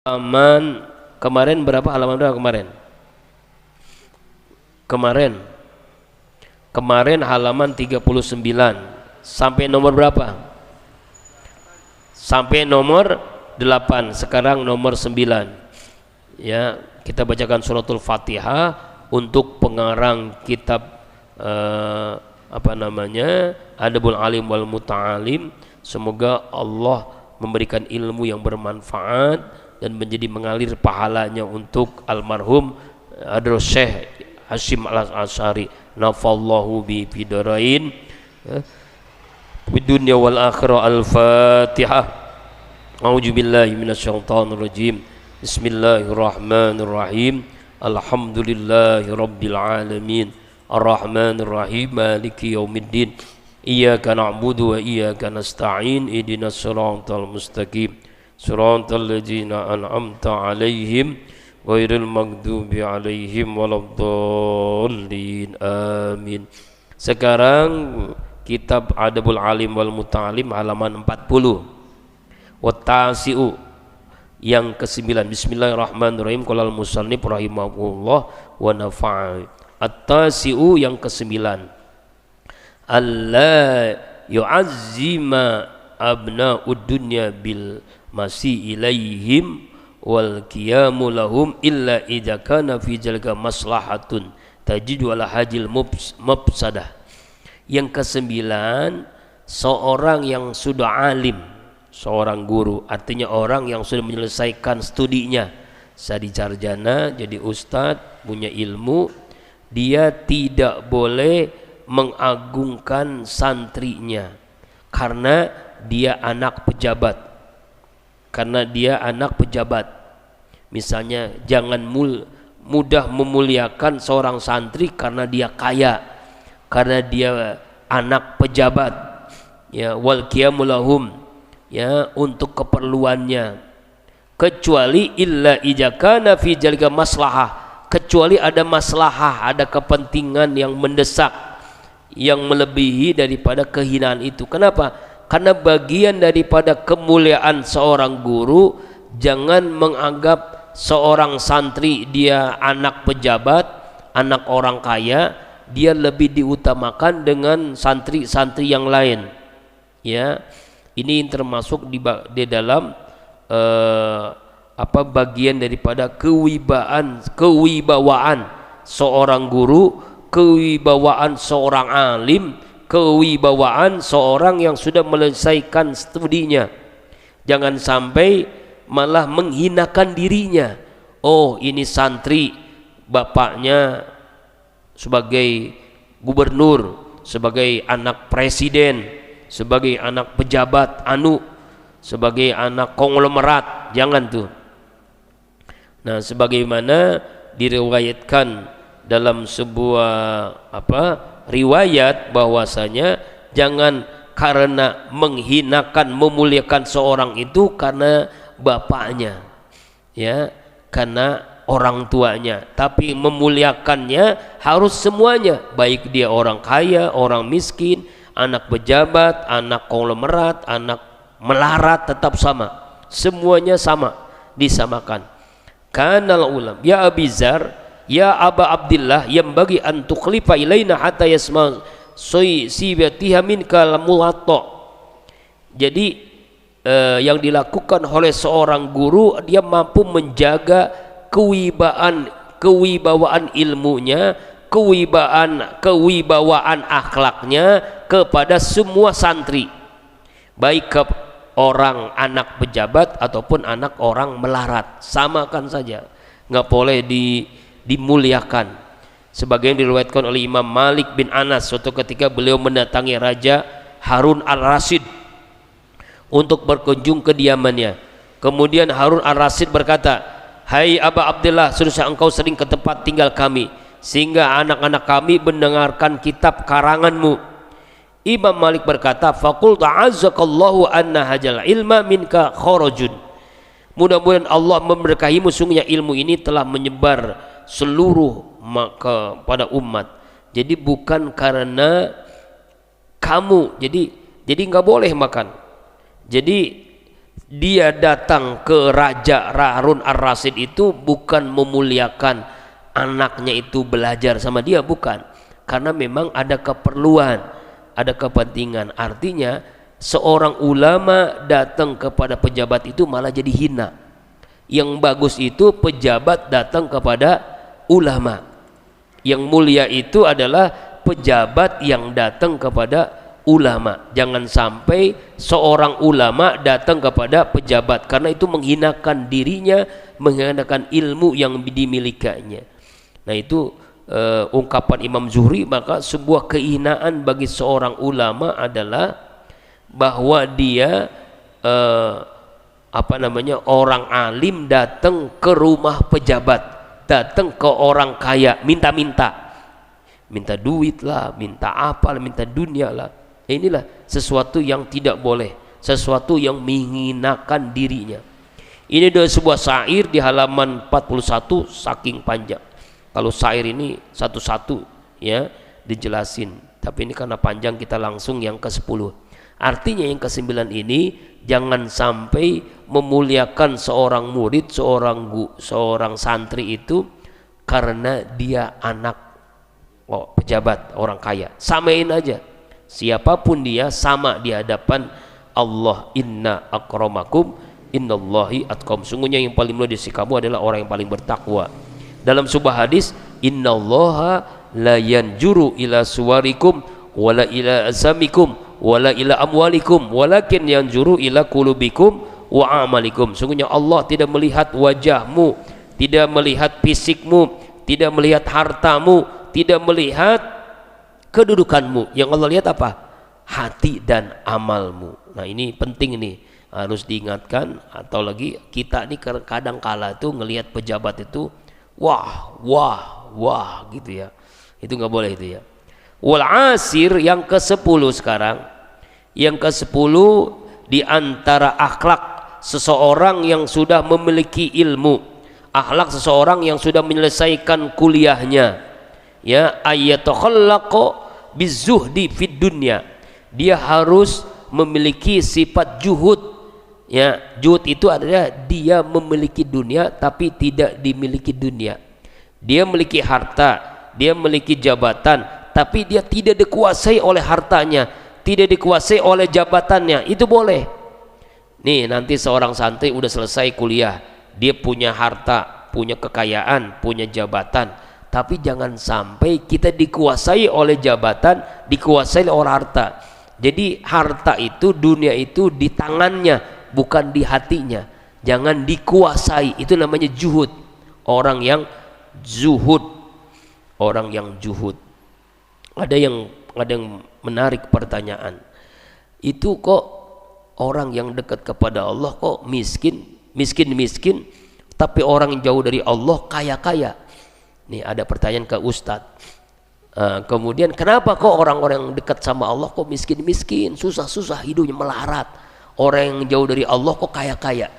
Halaman kemarin berapa? Halaman berapa kemarin? Kemarin halaman 39 sampai nomor berapa? Sampai nomor 8. Sekarang nomor 9. Ya, kita bacakan suratul Fatihah untuk pengarang kitab Adabul Alim wal Muta'alim. Semoga Allah memberikan ilmu yang bermanfaat dan menjadi mengalir pahalanya untuk almarhum Hadrah Syekh Hasyim Al-Asy'ari nafallahu bi fidarain bidunya wal akhirah. Al-Fatihah. A'udzubillahi minasyaitonir rajim. Bismillahirrahmanirrahim. Alhamdulillahi rabbil alamin. Ar-Rahmanir Rahim. Maliki yaumiddin. Iyyaka na'budu wa iyyaka nasta'in. Ihdinas siratal mustaqim. Siratal ladzina an'amta 'alaihim ghairil maghdubi 'alaihim waladdallin. Amin. Sekarang kitab Adabul Alim wal Muta'alim halaman 40. Wattasi'u yang ke-9. Bismillahirrahmanirrahim. Qala al-musannif rahimahullah wa nafa'a. At-tasi'u yang ke-9. Alla yu'azzima abna'ud dunya bil masih ilaihim wal qiyamu lahum illa idza kana fi jalga maslahatun tajidu ala hajil mufsadah. Yang ke-9, seorang yang sudah alim, seorang guru, artinya orang yang sudah menyelesaikan studinya, sadi sarjana, jadi ustadz, punya ilmu, dia tidak boleh mengagungkan santrinya karena dia anak pejabat. Misalnya jangan mudah memuliakan seorang santri karena dia kaya, karena dia anak pejabat, ya, wal qiyamulahum, ya, untuk keperluannya, kecuali illa ijakana fi jalga maslahah, kecuali ada maslahah, ada kepentingan yang mendesak, yang melebihi daripada kehinaan itu. Kenapa? Karena bagian daripada kemuliaan seorang guru, jangan menganggap seorang santri dia anak pejabat, anak orang kaya, dia lebih diutamakan dengan santri-santri yang lain. Ya, ini termasuk di dalam bagian daripada kewibawaan seorang guru, kewibawaan seorang alim, kewibawaan seorang yang sudah menyelesaikan studinya. Jangan sampai malah menghinakan dirinya. Oh, ini santri, bapaknya sebagai gubernur, sebagai anak presiden, sebagai anak pejabat sebagai anak konglomerat. Jangan tuh. Nah, sebagaimana diriwayatkan dalam sebuah riwayat bahwasanya jangan karena menghinakan memuliakan seorang itu karena bapaknya, ya, karena orang tuanya, tapi memuliakannya harus semuanya, baik dia orang kaya, orang miskin, anak pejabat, anak konglomerat, anak melarat, tetap sama, semuanya sama, disamakan. Kanal ulam ya Abizar, ya Aba Abdillah, yang bagi antukhlifa ilaina hatta yasma sibatiha minka lamulatta. Jadi yang dilakukan oleh seorang guru, dia mampu menjaga kewibawaan ilmunya, kewibawaan akhlaknya kepada semua santri, baik ke orang anak pejabat ataupun anak orang melarat, samakan saja, nggak boleh dimuliakan. Sebagian diriwayatkan oleh Imam Malik bin Anas, suatu ketika beliau mendatangi Raja Harun al-Rasyid untuk berkunjung ke kediamannya. Kemudian Harun al-Rasyid berkata, "Hai Aba Abdullah, seharusnya engkau sering ke tempat tinggal kami, sehingga anak-anak kami mendengarkan kitab karanganmu." Imam Malik berkata, "Faqul ta'azzakallahu anna hajal ilma minka kharajun." Mudah-mudahan Allah memberkahimu, sungguhnya ilmu ini telah menyebar seluruh kepada umat. Jadi bukan karena kamu, jadi nggak boleh makan. Jadi dia datang ke Raja Harun Ar-Rasyid itu bukan memuliakan anaknya itu belajar sama dia, bukan, karena memang ada keperluan, ada kepentingan. Artinya seorang ulama datang kepada pejabat itu malah jadi hina. Yang bagus itu pejabat datang kepada ulama. Yang mulia itu adalah pejabat yang datang kepada ulama. Jangan sampai seorang ulama datang kepada pejabat, karena itu menghinakan dirinya, menghinakan ilmu yang dimilikinya. Nah itu ungkapan Imam Zuhri. Maka sebuah kehinaan bagi seorang ulama adalah bahwa dia orang alim datang ke rumah pejabat, datang ke orang kaya, minta duit lah, minta apa lah, minta dunia lah. Inilah sesuatu yang tidak boleh, sesuatu yang menghinakan dirinya. Ini dari sebuah syair di halaman 41, saking panjang. Kalau syair ini satu-satu ya dijelasin, tapi ini karena panjang kita langsung yang ke-10. Artinya yang ke-9 ini, jangan sampai memuliakan seorang murid, seorang santri itu karena dia anak pejabat, orang kaya. Samain aja, siapapun dia sama di hadapan Allah. Inna akramakum innallahi atqakum, sungguhnya yang paling mulia di sisi kamu adalah orang yang paling bertakwa. Dalam sebuah hadis, innallaha la yanjuru ila suwarikum wala ila asamikum wala ila amwalikum walakin yanjuru ila qulubikum wa amalikum. Sungguhnya Allah tidak melihat wajahmu, tidak melihat fisikmu, tidak melihat hartamu, tidak melihat kedudukanmu. Yang Allah lihat apa? Hati dan amalmu. Nah ini penting nih, harus diingatkan. Atau lagi kita nih kadang kala tuh ngelihat pejabat itu wah gitu ya, itu nggak boleh itu ya. Wal asir, yang ke-10 sekarang. Yang ke-10 di antara akhlak seseorang yang sudah memiliki ilmu, akhlak seseorang yang sudah menyelesaikan kuliahnya, ya, ayatakhallaqu bizuhdi fid dunya. Dia harus memiliki sifat juhud. Ya, juhud itu adalah dia memiliki dunia tapi tidak dimiliki dunia. Dia memiliki harta, dia memiliki jabatan, tapi dia tidak dikuasai oleh hartanya, tidak dikuasai oleh jabatannya. Itu boleh. Nih nanti seorang santri udah selesai kuliah, dia punya harta, punya kekayaan, punya jabatan, tapi jangan sampai kita dikuasai oleh jabatan, dikuasai oleh harta. Jadi harta itu, dunia itu di tangannya, bukan di hatinya. Jangan dikuasai, itu namanya juhud. Orang yang zuhud, orang yang juhud. Ada yang menarik pertanyaan, itu kok orang yang dekat kepada Allah kok miskin, tapi orang yang jauh dari Allah kaya. Nih ada pertanyaan ke Ustadz. Kemudian kenapa kok orang-orang yang dekat sama Allah kok miskin, susah hidupnya melarat, orang yang jauh dari Allah kok kaya?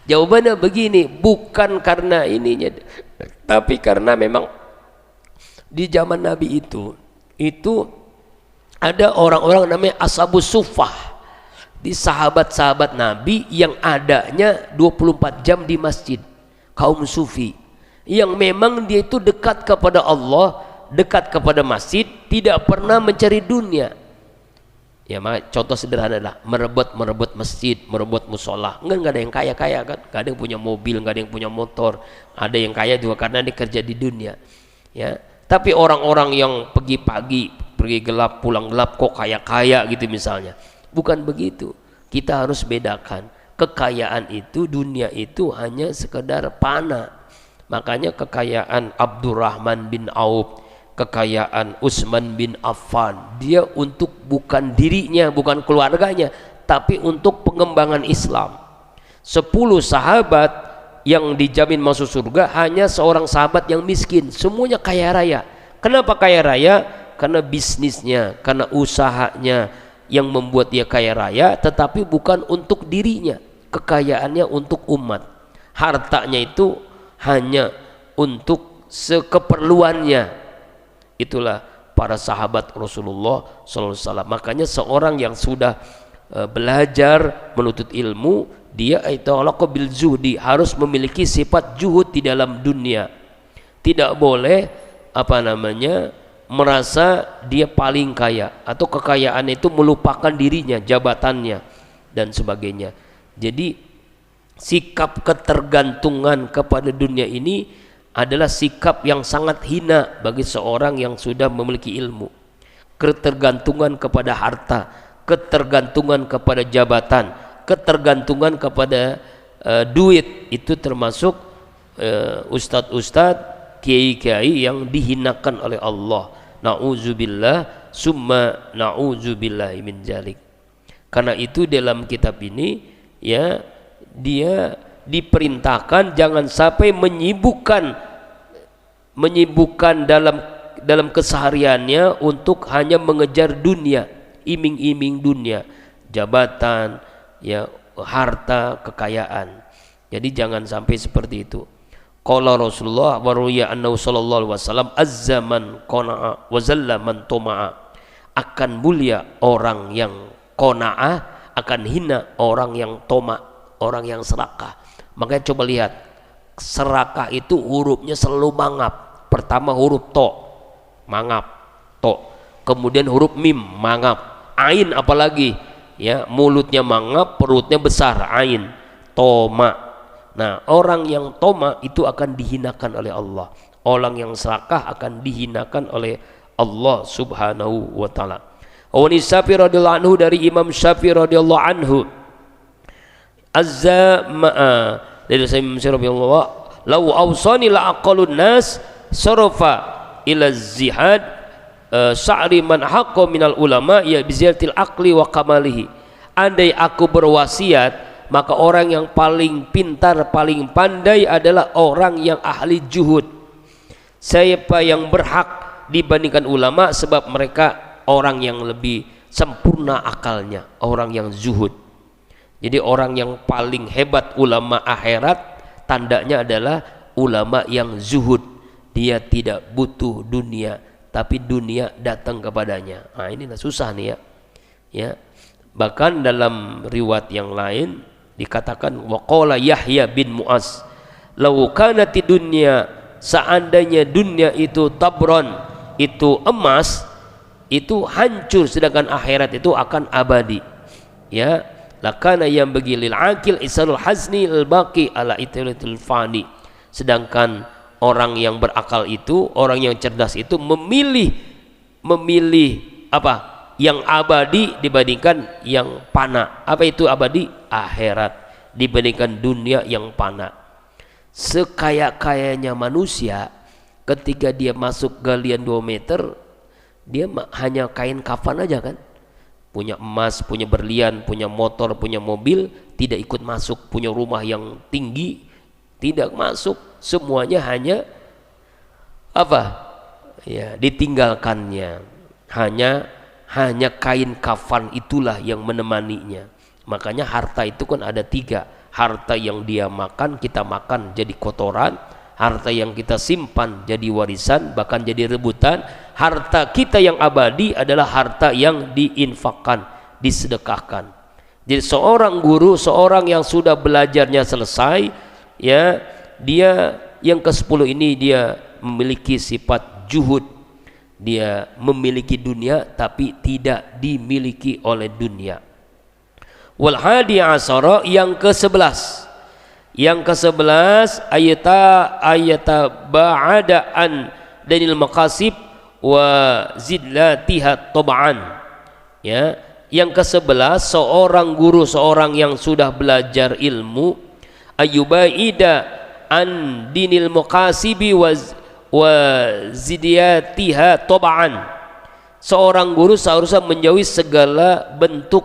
Jawabannya begini, bukan karena ininya, tapi karena memang di zaman Nabi itu ada orang-orang namanya ashabus suffah, di sahabat-sahabat Nabi yang adanya 24 jam di masjid, kaum sufi yang memang dia itu dekat kepada Allah, dekat kepada masjid, tidak pernah mencari dunia. Ya, contoh sederhana lah, merebut masjid, merebut musola. Enggak ada yang kaya kan, enggak ada yang punya mobil, enggak ada yang punya motor. Ada yang kaya juga karena dia kerja di dunia. Ya, tapi orang-orang yang pergi gelap, pulang gelap kok kaya gitu misalnya. Bukan begitu. Kita harus bedakan. Kekayaan itu, dunia itu hanya sekedar panah. Makanya kekayaan Abdurrahman bin Auf, kekayaan Utsman bin Affan, dia untuk bukan dirinya, bukan keluarganya, tapi untuk pengembangan Islam. 10 sahabat yang dijamin masuk surga, hanya seorang sahabat yang miskin, semuanya kaya raya. Kenapa kaya raya? Karena bisnisnya, karena usahanya yang membuat dia kaya raya, tetapi bukan untuk dirinya. Kekayaannya untuk umat, hartanya itu hanya untuk sekeperluannya. Itulah para sahabat Rasulullah SAW. Makanya seorang yang sudah belajar menuntut ilmu, dia italaqa bil zuhdi, harus memiliki sifat juhud di dalam dunia. Tidak boleh merasa dia paling kaya atau kekayaan itu melupakan dirinya, jabatannya dan sebagainya. Jadi sikap ketergantungan kepada dunia ini adalah sikap yang sangat hina bagi seorang yang sudah memiliki ilmu. Ketergantungan kepada harta, ketergantungan kepada jabatan, ketergantungan kepada duit, itu termasuk ustadz-ustadz, kiai-kiai yang dihinakan oleh Allah. Na'udzubillah summa na'udzubillahi min dzalik. Karena itu dalam kitab ini ya, dia diperintahkan jangan sampai menyibukkan dalam kesehariannya untuk hanya mengejar dunia, iming-iming dunia, jabatan, ya, harta, kekayaan. Jadi jangan sampai seperti itu. Qala Rasulullah wa ruya annahu sallallahu alaihi wasallam az-zaman qana'a wa zalla man tuma'a. Akan mulia orang yang qana'a, akan hina orang yang toma, orang yang serakah. Makanya coba lihat, serakah itu hurufnya selalu mangap. Pertama huruf to, mangap, to. Kemudian huruf mim, mangap. Ain apalagi, ya, mulutnya mangap, perutnya besar, ain, toma. Nah, orang yang toma itu akan dihinakan oleh Allah. Orang yang serakah akan dihinakan oleh Allah Subhanahu wa taala. Awani Syafi'i radhiyallahu anhu, dari Imam Syafi'i radhiyallahu anhu, azza ma'a, dari Imam Syafi'i radhiyallahu anhu, law awsani la aqalun nas sarafa ila zihad sa'ri man haqqa minal ulama ya biziyatil aqli wa kamalihi. Andai aku berwasiat, maka orang yang paling pintar, paling pandai adalah orang yang ahli juhud. Siapa yang berhak dibandingkan ulama, sebab mereka orang yang lebih sempurna akalnya, orang yang zuhud. Jadi orang yang paling hebat ulama akhirat, tandanya adalah ulama yang zuhud. Dia tidak butuh dunia, tapi dunia datang kepadanya. Nah, ini susah nih ya. Ya. Bahkan dalam riwayat yang lain dikatakan waqala Yahya bin Mu'az, law kanati dunya, seandainya dunia itu tabron, itu emas, itu hancur, sedangkan akhirat itu akan abadi. Ya, lakana yang begilil akil isarul hazni al baqi ala italatul fani. Sedangkan orang yang berakal itu, orang yang cerdas itu memilih apa? Yang abadi dibandingkan yang fana. Apa itu abadi? Akhirat dibandingkan dunia yang fana. Sekaya-kayanya manusia, ketika dia masuk galian 2 meter, dia hanya kain kafan aja kan. Punya emas, punya berlian, punya motor, punya mobil, tidak ikut masuk. Punya rumah yang tinggi, tidak masuk. Semuanya hanya apa? Ya, ditinggalkannya. Hanya kain kafan itulah yang menemaninya. Makanya harta itu kan ada 3. Harta yang dia makan, kita makan jadi kotoran. Harta yang kita simpan jadi warisan, bahkan jadi rebutan. Harta kita yang abadi adalah harta yang diinfakkan, disedekahkan. Jadi seorang guru, seorang yang sudah belajarnya selesai, ya, dia yang ke-10 ini dia memiliki sifat juhud. Dia memiliki dunia tapi tidak dimiliki oleh dunia. Wal hadi asara, yang ke-11. Yang ke-11 ayata ba'adaan danil maqasib wa zidlatiha tab'an. Ya, yang ke-11, seorang guru, seorang yang sudah belajar ilmu, ayyubaida an dinil maqasibi wa zidiyatiha tab'an. Seorang guru seharusnya menjauhi segala bentuk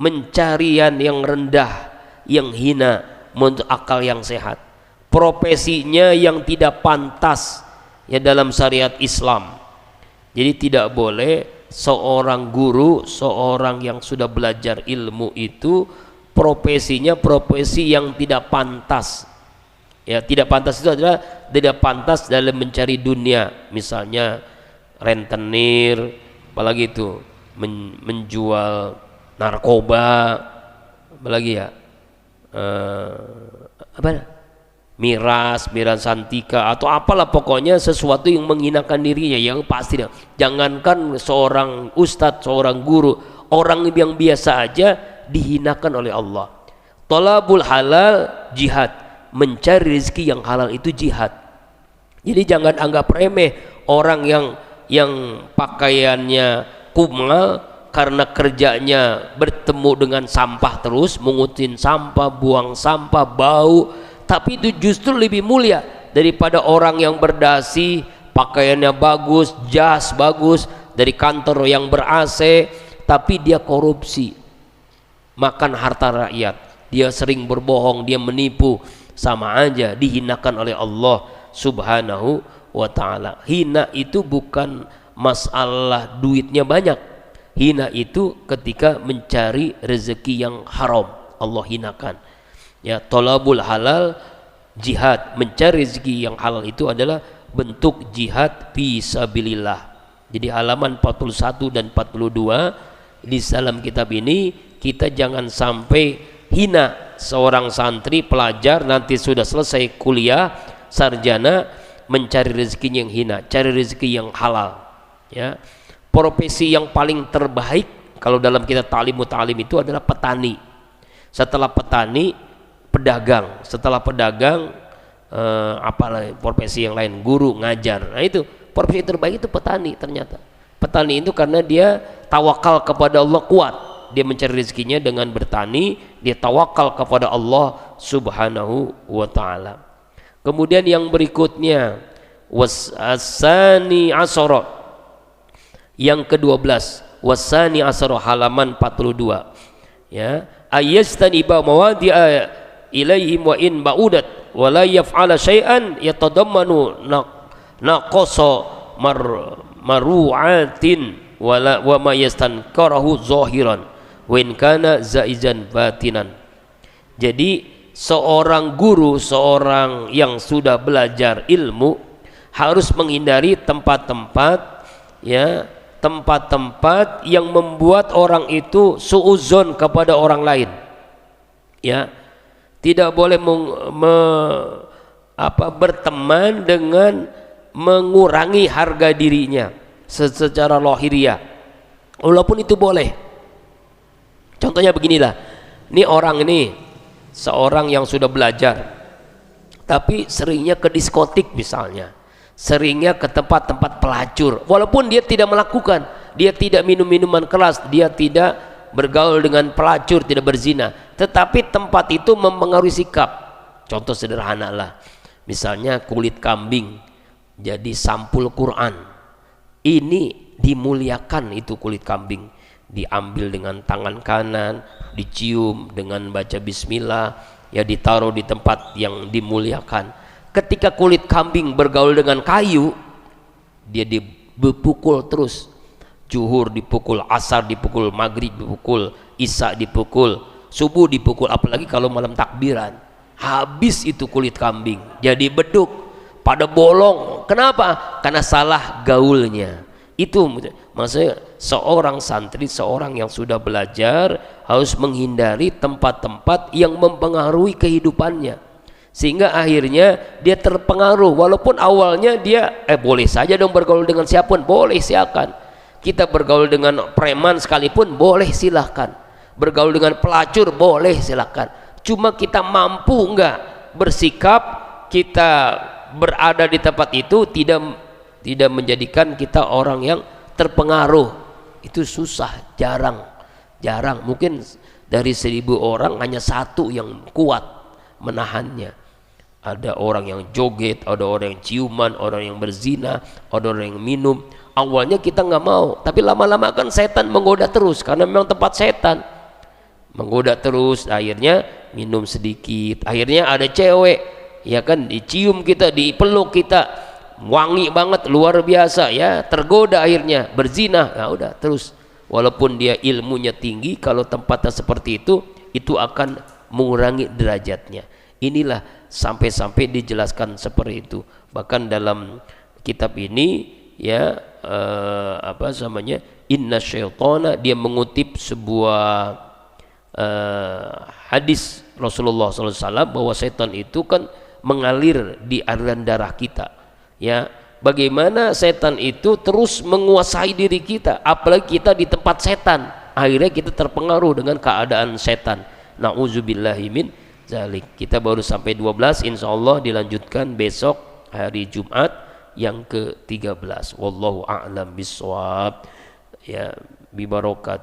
mencarian yang rendah, yang hina, untuk akal yang sehat, profesinya yang tidak pantas ya dalam syariat Islam. Jadi tidak boleh seorang guru, seorang yang sudah belajar ilmu itu profesinya profesi yang tidak pantas. Ya, tidak pantas itu adalah tidak pantas dalam mencari dunia, misalnya rentenir, apalagi itu menjual narkoba, apalagi ya, apa, miras santika atau apalah, pokoknya sesuatu yang menghinakan dirinya, yang pasti. Jangankan seorang ustadz, seorang guru, orang yang biasa aja dihinakan oleh Allah. Thalabul halal jihad, mencari rezeki yang halal itu jihad. Jadi jangan anggap remeh orang yang pakaiannya kumal karena kerjanya bertemu dengan sampah terus, mengutin sampah, buang sampah, bau. Tapi itu justru lebih mulia daripada orang yang berdasi, pakaiannya bagus, jas bagus, dari kantor yang ber-AC, tapi dia korupsi, makan harta rakyat, dia sering berbohong, dia menipu. Sama aja dihinakan oleh Allah Subhanahu wa ta'ala. Hina itu bukan masalah duitnya banyak, hina itu ketika mencari rezeki yang haram, Allah hinakan. Ya, thalabul halal jihad, mencari rezeki yang halal itu adalah bentuk jihad fi sabilillah. Jadi halaman 41 dan 42 di dalam kitab ini, kita jangan sampai hina seorang santri pelajar nanti sudah selesai kuliah sarjana mencari rezekinya yang hina, cari rezeki yang halal. Ya, profesi yang paling terbaik kalau dalam kita ta'lim itu adalah petani. Setelah petani, pedagang. Setelah pedagang, apalah profesi yang lain, guru, ngajar. Nah itu profesi terbaik itu petani. Ternyata petani itu karena dia tawakal kepada Allah, kuat dia mencari rezekinya dengan bertani, dia tawakal kepada Allah Subhanahu wa ta'ala. Kemudian yang berikutnya wasani asara, yang ke-12, wasani asara, halaman 42. Ya, ayastaniba mawadi'a ilaihim wa in ba'udat wa la yaf'ala syai'an yatadammanu naqasa maru'atin wa ma yastankarahu zahiran wa in kana zaizan batinan. Jadi seorang guru, seorang yang sudah belajar ilmu harus menghindari tempat-tempat, ya, tempat-tempat yang membuat orang itu suuzon kepada orang lain. Ya, tidak boleh berteman dengan mengurangi harga dirinya secara lahiriah, walaupun itu boleh. Contohnya beginilah, ini orang ini seorang yang sudah belajar tapi seringnya ke diskotik misalnya, seringnya ke tempat-tempat pelacur, walaupun dia tidak melakukan, dia tidak minum minuman keras, dia tidak bergaul dengan pelacur, tidak berzina, tetapi tempat itu mempengaruhi sikap. Contoh sederhana lah, misalnya kulit kambing jadi sampul Quran, ini dimuliakan. Itu kulit kambing diambil dengan tangan kanan, dicium dengan baca bismillah, ya, ditaruh di tempat yang dimuliakan. Ketika kulit kambing bergaul dengan kayu, dia dipukul terus, zuhur dipukul, asar dipukul, maghrib dipukul, isya dipukul, subuh dipukul, apalagi kalau malam takbiran, habis itu kulit kambing, jadi beduk, pada bolong. Kenapa? Karena salah gaulnya. Itu maksudnya seorang santri, seorang yang sudah belajar harus menghindari tempat-tempat yang mempengaruhi kehidupannya, sehingga akhirnya dia terpengaruh. Walaupun awalnya dia boleh saja dong bergaul dengan siapapun, boleh, silakan. Kita bergaul dengan preman sekalipun boleh, silahkan. Bergaul dengan pelacur boleh, silahkan. Cuma kita mampu enggak bersikap, kita berada di tempat itu tidak menjadikan kita orang yang terpengaruh. Itu susah, jarang. Mungkin dari 1000 orang hanya 1 yang kuat menahannya. Ada orang yang joget, ada orang yang ciuman, orang yang berzina, ada orang yang minum. Awalnya kita nggak mau, tapi lama-lama kan setan menggoda terus, karena memang tempat setan menggoda terus. Akhirnya minum sedikit, akhirnya ada cewek, ya kan, dicium kita, dipeluk kita, wangi banget, luar biasa, ya, tergoda, akhirnya berzina. Ya udah terus, walaupun dia ilmunya tinggi, kalau tempatnya seperti itu akan mengurangi derajatnya. Inilah sampai-sampai dijelaskan seperti itu. Bahkan dalam kitab ini, ya apa namanya, inna syaitana, dia mengutip sebuah hadis Rasulullah SAW bahwa setan itu kan mengalir di aliran darah kita, ya. Bagaimana setan itu terus menguasai diri kita, apalagi kita di tempat setan, akhirnya kita terpengaruh dengan keadaan setan. Na'udzubillahi min zalik. Kita baru sampai 12, insyaallah dilanjutkan besok hari Jumat yang ke-13. Wallahu a'lam bissawab. Ya, bi barakat